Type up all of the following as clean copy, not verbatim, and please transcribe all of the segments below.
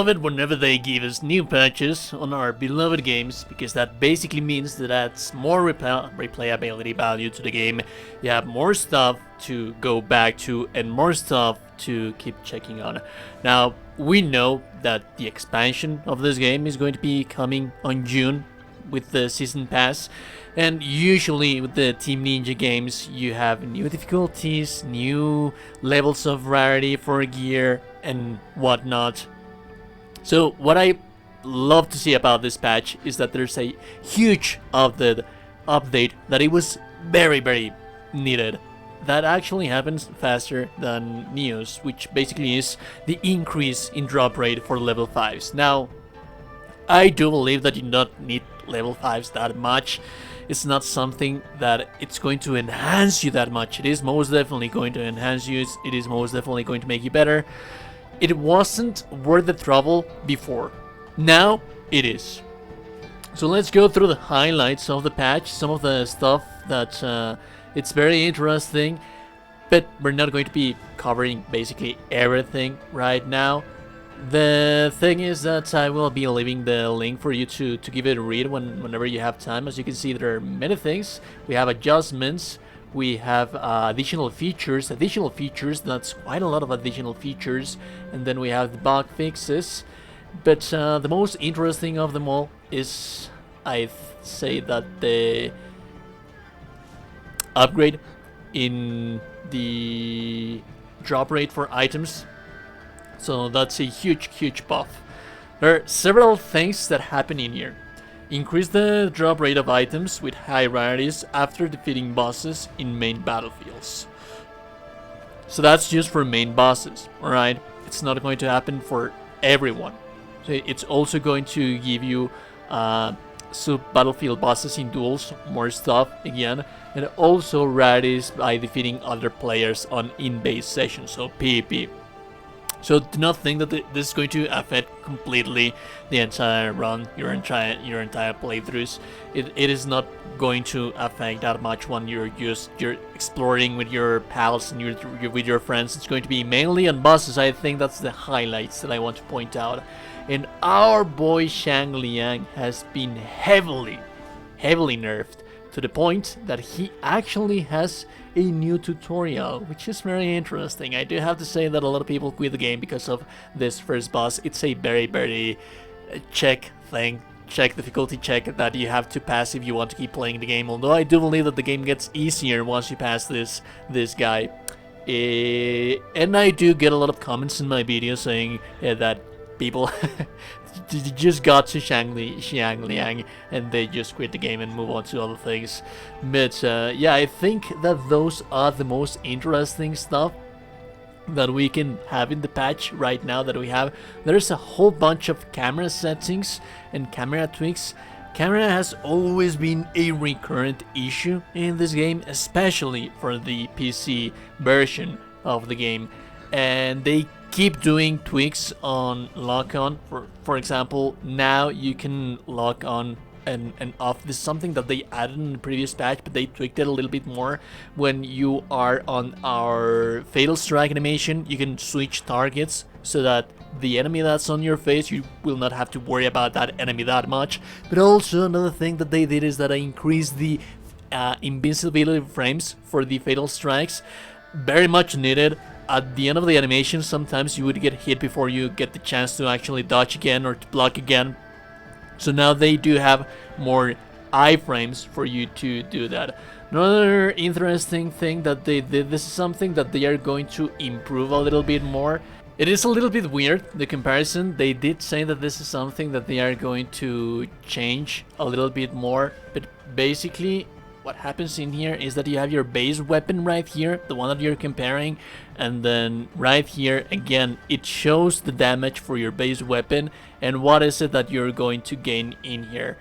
love it whenever they give us new patches on our beloved games, because that basically means that adds more replayability value to the game. You have more stuff to go back to and more stuff to keep checking on. Now, we know that the expansion of this game is going to be coming on June with the season pass, and usually with the Team Ninja games you have new difficulties, new levels of rarity for gear and whatnot. So what I love to see about this patch is that there's a huge update that it was very needed. That actually happens faster than news, which basically is the increase in drop rate for level 5s. Now, I do believe that you do not need level 5s that much. It's not something that it's going to enhance you that much. It is most definitely going to enhance you. It is most definitely going to make you better. It wasn't worth the trouble before. Now it is. So let's go through the highlights of the patch, some of the stuff that it's very interesting, but we're not going to be covering basically everything right now. The thing is that I will be leaving the link for you to give it a read whenever you have time. As you can see, there are many things. We have adjustments, we have additional features, that's quite a lot of additional features, and then we have the bug fixes. But the most interesting of them all is, I say, that the upgrade in the drop rate for items. So that's a huge buff. There are several things that happen in here. Increase the drop rate of items with high rarities after defeating bosses in main battlefields. So that's just for main bosses, alright? It's not going to happen for everyone. So it's also going to give you sub-battlefield bosses in duels, more stuff again, and also rarities by defeating other players on in-base sessions, so PvP. So do not think that this is going to affect completely the entire run, your entire playthroughs. It is not going to affect that much when you're exploring with your pals and with your friends. It's going to be mainly on bosses. I think that's the highlights that I want to point out. And our boy Shang Liang has been heavily nerfed, to the point that he actually has a new tutorial, which is very interesting. I do have to say that a lot of people quit the game because of this first boss. It's a very check difficulty check that you have to pass if you want to keep playing the game. Although I do believe that the game gets easier once you pass this guy. And I do get a lot of comments in my videos saying that people just got to Shang Liang and they just quit the game and move on to other things. But yeah, I think that those are the most interesting stuff that we can have in the patch right now that we have. There's a whole bunch of camera settings and camera tweaks. Camera has always been a recurrent issue in this game, especially for the PC version of the game, and they keep doing tweaks on lock-on. For example, now you can lock on and off. This is something that they added in the previous patch, but they tweaked it a little bit more. When you are on our Fatal Strike animation, you can switch targets so that the enemy that's on your face, you will not have to worry about that enemy that much. But also another thing that they did is that I increased the invincibility frames for the Fatal Strikes. Very much needed. At the end of the animation, sometimes you would get hit before you get the chance to actually dodge again or to block again. So now they do have more iframes for you to do that. Another interesting thing that they did, this is something that they are going to improve a little bit more. It is a little bit weird, the comparison. They did say that this is something that they are going to change a little bit more, but basically what happens in here is that you have your base weapon right here, the one that you're comparing, and then right here again it shows the damage for your base weapon and what is it that you're going to gain in here.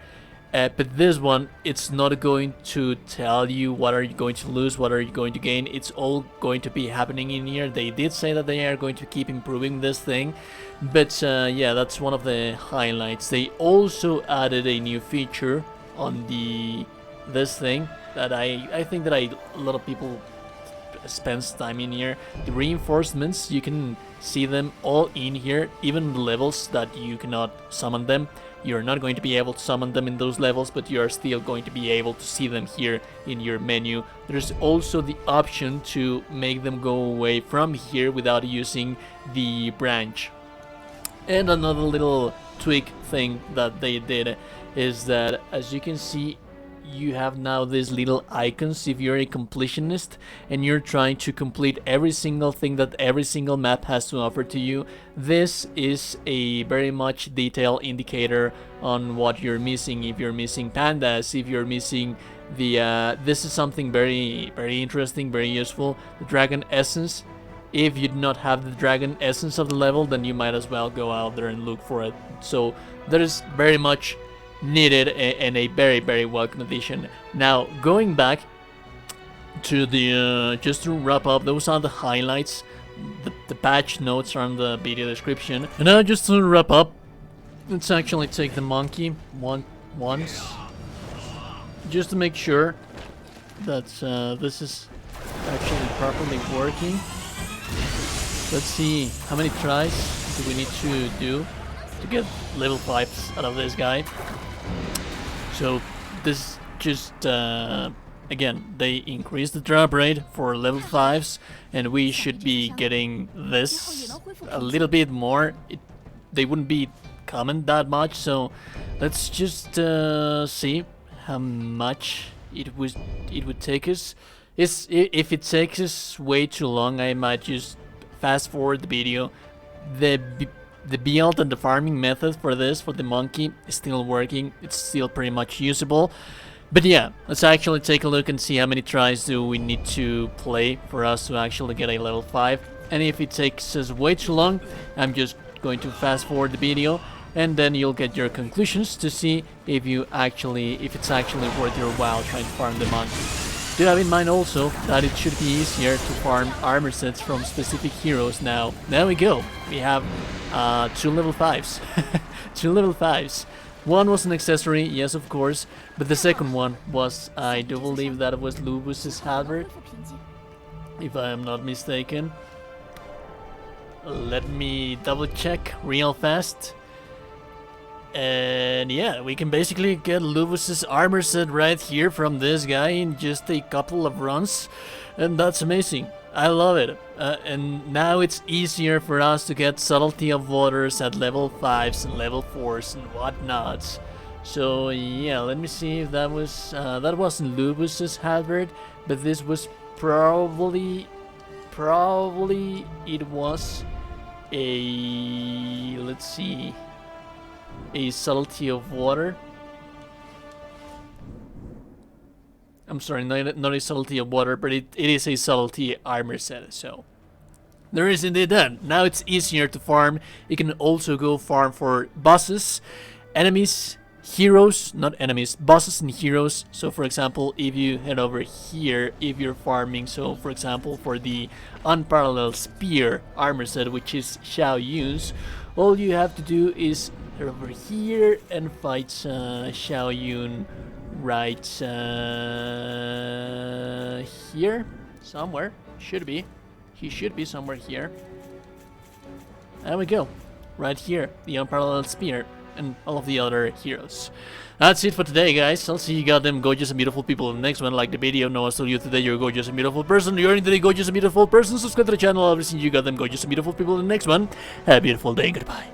But this one, it's not going to tell you what are you going to lose, what are you going to gain. It's all going to be happening in here. They did say that they are going to keep improving this thing, but yeah, that's one of the highlights. They also added a new feature on this thing that I think that a lot of people spends time in here. The reinforcements, you can see them all in here, even the levels that you cannot summon them. You're not going to be able to summon them in those levels, but you are still going to be able to see them here in your menu. There's also the option to make them go away from here without using the branch. And another little tweak thing that they did is that, as you can see, you have now these little icons if you're a completionist and you're trying to complete every single thing that every single map has to offer to you. This is a very much detailed indicator on what you're missing. If you're missing pandas, if you're missing the this is something very interesting, very useful, the dragon essence. If you do not have the dragon essence of the level, then you might as well go out there and look for it. So that is very much needed and a very welcome addition. Now, going back to the just to wrap up, those are the highlights. The patch notes are in the video description. And now, just to wrap up, let's actually take the monkey once, just to make sure that this is actually properly working. Let's see how many tries do we need to do to get level 5s out of this guy. So this just again, they increase the drop rate for level 5s, and we should be getting this a little bit more. They wouldn't be common that much, so let's just see how much it would take us. If it takes us way too long, I might just fast forward the video. The build and the farming method for this, for the monkey, is still working. It's still pretty much usable. But yeah, let's actually take a look and see how many tries do we need to play for us to actually get a level 5. And if it takes us way too long, I'm just going to fast forward the video, and then you'll get your conclusions to see if it's actually worth your while trying to farm the monkey. Do have in mind also that it should be easier to farm armor sets from specific heroes now. There we go. We have 2 level 5s. 2 level 5s. One was an accessory, yes of course, but the second one was, I do believe that it was Lubus's halberd, if I am not mistaken. Let me double check real fast. And yeah, we can basically get Lubus's armor set right here from this guy in just a couple of runs, and that's amazing. I love it. And now it's easier for us to get Subtlety of Waters at level 5s and level 4s and whatnot. So yeah, let me see if that wasn't Lubus's halberd, but this was probably it was a, let's see, a Subtlety of Water. I'm sorry, not a Subtlety of Water, but it is a Subtlety armor set, so there is indeed that. Now it's easier to farm. You can also go farm for bosses, enemies, heroes, not enemies, bosses and heroes. So for example, if you head over here, if you're farming, so for example for the Unparalleled Spear armor set, which is Xiao Yun's, all you have to do is head over here and fight Xiao Yun right here somewhere. He should be somewhere here. There we go, right here, the Unparalleled Spear and all of the other heroes. That's it for today, guys. I'll see you goddamn gorgeous and beautiful people in the next one. Like the video, know I told you today you're a gorgeous and beautiful person. You're today gorgeous and beautiful person. Subscribe to the channel. I'll see you goddamn gorgeous and beautiful people in the next one. Have a beautiful day. Goodbye.